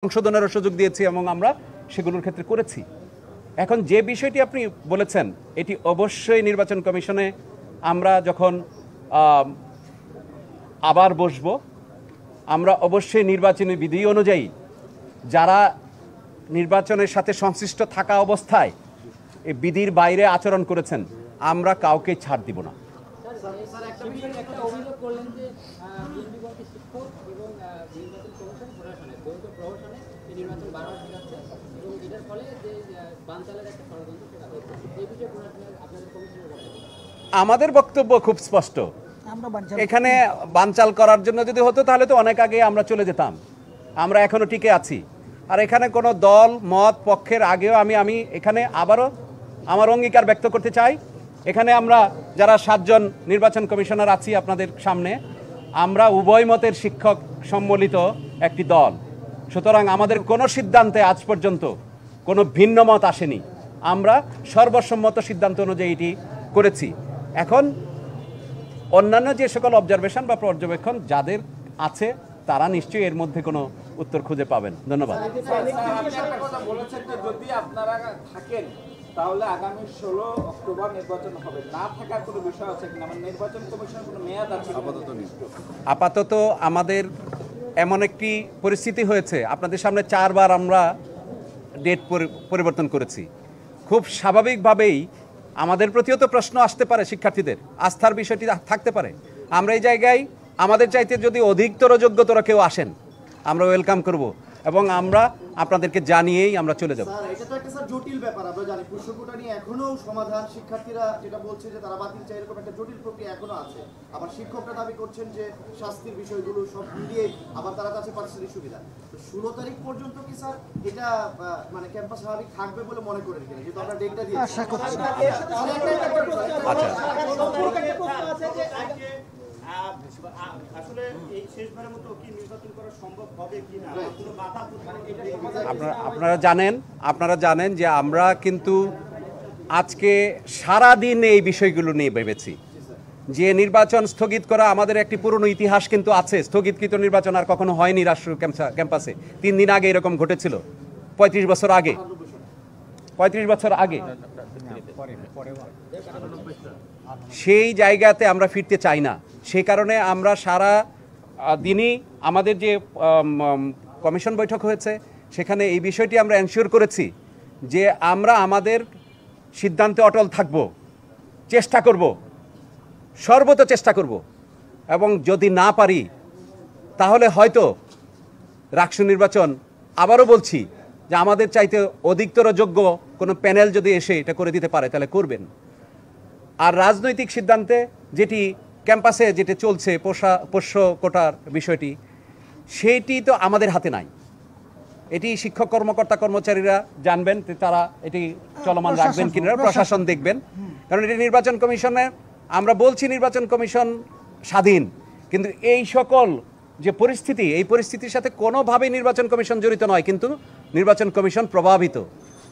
সংশোধনেরও সুযোগ দিয়েছি এবং আমরা সেগুলোর ক্ষেত্রে করেছি। এখন যে বিষয়টি আপনি বলেছেন এটি অবশ্যই নির্বাচন কমিশনে আমরা যখন আবার বসব আমরা অবশ্যই নির্বাচনী বিধি অনুযায়ী যারা নির্বাচনের সাথে সংশ্লিষ্ট থাকা অবস্থায় এই বিধির বাইরে আচরণ করেছেন আমরা কাউকে ছাড় দিব না। আমাদের বক্তব্য খুব স্পষ্ট, এখানে বানচাল করার জন্য যদি হতো তাহলে তো অনেক আগে আমরা চলে যেতাম। আমরা এখনো টিকে আছি। আর এখানে কোনো দল মত পক্ষের আগেও আমি এখানে আবারও আমার অঙ্গীকার ব্যক্ত করতে চাই। এখানে আমরা যারা 7 জন নির্বাচন কমিশনার আছি আপনাদের সামনে, আমরা উভয় মতের শিক্ষক সম্মিলিত একটি দল। সুতরাং আমাদের কোনো সিদ্ধান্তে আজ পর্যন্ত কোনো ভিন্ন মত আসেনি। আমরা সর্বসম্মত সিদ্ধান্ত অনুযায়ী এটি করেছি। এখন অন্যান্য যে সকল অবজারভেশন বা পর্যবেক্ষণ যাদের আছে তারা নিশ্চয়ই এর মধ্যে কোনো উত্তর খুঁজে পাবেন। ধন্যবাদ। যদি আপনারা থাকেন তাহলে আগামী 16 অক্টোবর নির্বাচন হবে, না থাকার কোনো বিষয় আছে কিনা? মানে নির্বাচন কমিশনের কোনো মেয়াদ আছে? আপাতত আমাদের এমন একটি পরিস্থিতি হয়েছে, আপনাদের সামনে 4 বার আমরা ডেট পরিবর্তন করেছি। খুব স্বাভাবিকভাবেই আমাদের প্রতিও তো প্রশ্ন আসতে পারে, শিক্ষার্থীদের আস্থার বিষয়টি থাকতে পারে। আমরা এই জায়গায় আমাদের চাইতে যদি অধিকতর যোগ্যতর কেউ আসেন আমরা ওয়েলকাম করব এবং আমরা আপনাদেরকে জানিয়েই আমরা চলে যাব। স্যার, এটা তো একটা স্যার জটিল ব্যাপার, আমরা জানি পুষ্যকোটা নিয়ে এখনো সমাধান, শিক্ষার্থীরা যেটা বলছে যে তারা বাতিল চায়, এরকম একটা জটিল প্রক্রিয়া এখনো আছে। আবার শিক্ষকরা দাবি করছেন যে শাস্তির বিষয়গুলো সব মিলিয়ে আবার তারা কাছে পারিশ্রমিক সুবিধা। তো 16 তারিখ পর্যন্ত কি স্যার এটা মানে ক্যাম্পাস স্বাভাবিক থাকবে বলে মনে করেন কিনা? যেহেতু আমরা ডেটটা দিয়েছি। আশা করছি। আসলে এই শেষবারের মতো কি নির্বাচন করা সম্ভব হবে কিনা? আপনারা জানেন যে আমরা কিন্তু আজকে সারা দিন এই বিষয়গুলো নিয়ে ভেবেছি। যে নির্বাচন স্থগিত করা আমাদের একটি পুরনো ইতিহাস কিন্তু আছে। স্থগিতকৃত নির্বাচন আর কখনো হয়নি রাষ্ট্রীয় ক্যাম্পাসে। 3 দিন আগে এরকম ঘটেছিল, 35 বছর আগে। সেই জায়গাতে আমরা ফিরতে চাই না। সেই কারণে আমরা সারা দিনই আমাদের যে কমিশন বৈঠক হয়েছে সেখানে এই বিষয়টি আমরা এনশিওর করেছি যে আমরা আমাদের সিদ্ধান্তে অটল থাকব, চেষ্টা করব, সর্বত চেষ্টা করব, এবং যদি না পারি তাহলে হয়তো রাষ্ট্র নির্বাচন, আবারও বলছি যে আমাদের চাইতে অধিকতর যোগ্য কোনো প্যানেল যদি এসে এটা করে দিতে পারে তাহলে করবেন। আর রাজনৈতিক সিদ্ধান্তে যেটি ক্যাম্পাসে যেটা চলছে পোষ্য কোটার বিষয়টি, সেইটি তো আমাদের হাতে নাই। এটি শিক্ষক কর্মকর্তা কর্মচারীরা জানবেন, তারা এটি চলমান রাখবেন কিনা, প্রশাসন দেখবেন। কারণ এটি নির্বাচন কমিশনে, আমরা বলছি নির্বাচন কমিশন স্বাধীন, কিন্তু এই সকল যে পরিস্থিতি, এই পরিস্থিতির সাথে কোনোভাবেই নির্বাচন কমিশন জড়িত নয়, কিন্তু নির্বাচন কমিশন প্রভাবিত।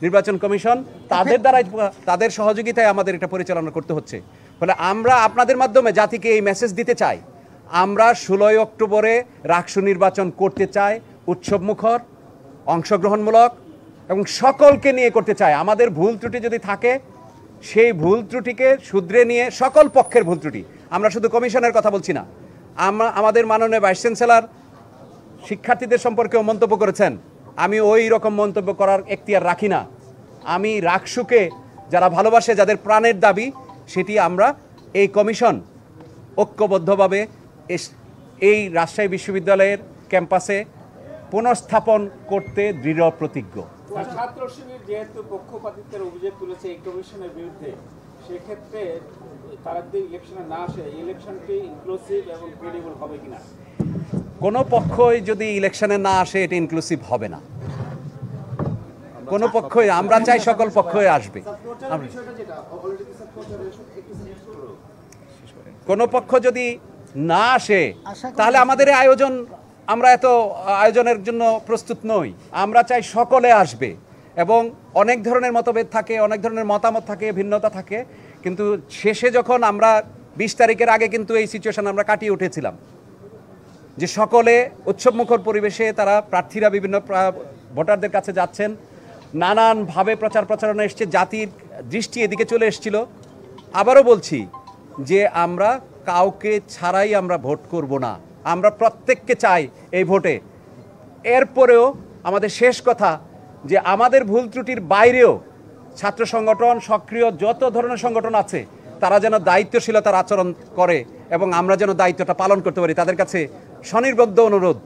নির্বাচন কমিশন তাদের দ্বারাই, তাদের সহযোগিতায় আমাদের এটা পরিচালনা করতে হচ্ছে। ফলে আমরা আপনাদের মাধ্যমে জাতিকে এই মেসেজ দিতে চাই, আমরা 16 অক্টোবরে রাষ্ট্র নির্বাচন করতে চাই, উৎসবমুখর, অংশগ্রহণমূলক এবং সকলকে নিয়ে করতে চাই। আমাদের ভুল ত্রুটি যদি থাকে সেই ভুল ত্রুটিকে শুধরে নিয়ে, সকল পক্ষের ভুল ত্রুটি, আমরা শুধু কমিশনের কথা বলছি না, আমাদের মাননীয় ভাইস চ্যান্সেলর শিক্ষার্থীদের সম্পর্কেও মন্তব্য করেছেন। আমি ওই রকম মন্তব্য করার এখতিয়ার রাখি না। আমি রাকসুকে যারা ভালোবাসে, যাদের প্রাণের দাবি, সেটি আমরা এই কমিশন ঐক্যবদ্ধভাবে এই রাজশাহী বিশ্ববিদ্যালয়ের ক্যাম্পাসে পুনঃস্থাপন করতে দৃঢ় প্রতিজ্ঞ। ছাত্র শিবির যেহেতু পক্ষপাতিত্বের অভিযোগ তুলেছে এই কমিশনের বিরুদ্ধে, সেক্ষেত্রে তারা যদি ইলেকশনে না আসে, ইলেকশনটি ইনক্লুসিভ এবং ক্রেডিবল হবে কিনা? কোনো পক্ষই যদি ইলেকশনে না আসে এটা ইনক্লুসিভ হবে না। কোনো পক্ষই, আমরা চাই সকল পক্ষই আসবে। কোনো পক্ষ যদি না আসে তাহলে আমাদের আয়োজন, আমরা এত আয়োজনের জন্য প্রস্তুত নই। আমরা চাই সকলে আসবে, এবং অনেক ধরনের মতভেদ থাকে, অনেক ধরনের মতামত থাকে, ভিন্নতা থাকে, কিন্তু শেষে যখন আমরা 20 তারিখের আগে কিন্তু এই সিচুয়েশন আমরা কাটিয়ে উঠেছিলাম। যে সকলে উৎসবমুখর পরিবেশে তারা প্রার্থীরা বিভিন্ন ভোটারদের কাছে যাচ্ছেন, নানানভাবে প্রচারণা এসছে, জাতির দৃষ্টি এদিকে চলে এসেছিল। আবারও বলছি যে আমরা কাউকে ছাড়াই আমরা ভোট করব না, আমরা প্রত্যেককে চাই এই ভোটে। এরপরেও আমাদের শেষ কথা যে আমাদের ভুল ত্রুটির বাইরেও ছাত্র সংগঠন, সক্রিয় যত ধরনের সংগঠন আছে, তারা যেন দায়িত্বশীলতার আচরণ করে এবং আমরা যেন দায়িত্বটা পালন করতে পারি। তাদের কাছে স্বনির্বদ্ধ অনুরোধ,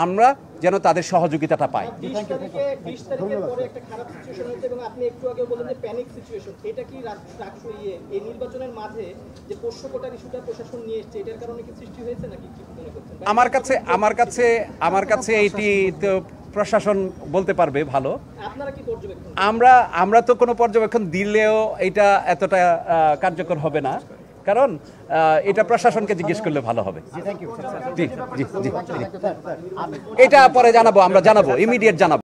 আমরা যেন তাদের সহযোগিতাটা পাই। 20 তারিখের পরে একটা খারাপ সিচুয়েশন হয়েছে এবং আপনি একটু আগে বললেন যে প্যানিক সিচুয়েশন, এটা কি এই নির্বাচনের মাঝে যে পোষ্য কোটার ইস্যুটা প্রশাসন নিয়ে এসেছে, এটার কারণে কি সৃষ্টি হয়েছে নাকি কি মনে করছেন? আমার কাছে এইটি তো প্রশাসন বলতে পারবে ভালো। আপনারা কি পর্যবেক্ষণ? আমরা তো কোনো পর্যবেক্ষণ দিলেও এটা এতটা কার্যকর হবে না, কারণ এটা প্রশাসনকে জিজ্ঞেস করলে ভালো হবে। জি, এটা পরে জানাবো, আমরা জানাবো, ইমিডিয়েট জানাবো।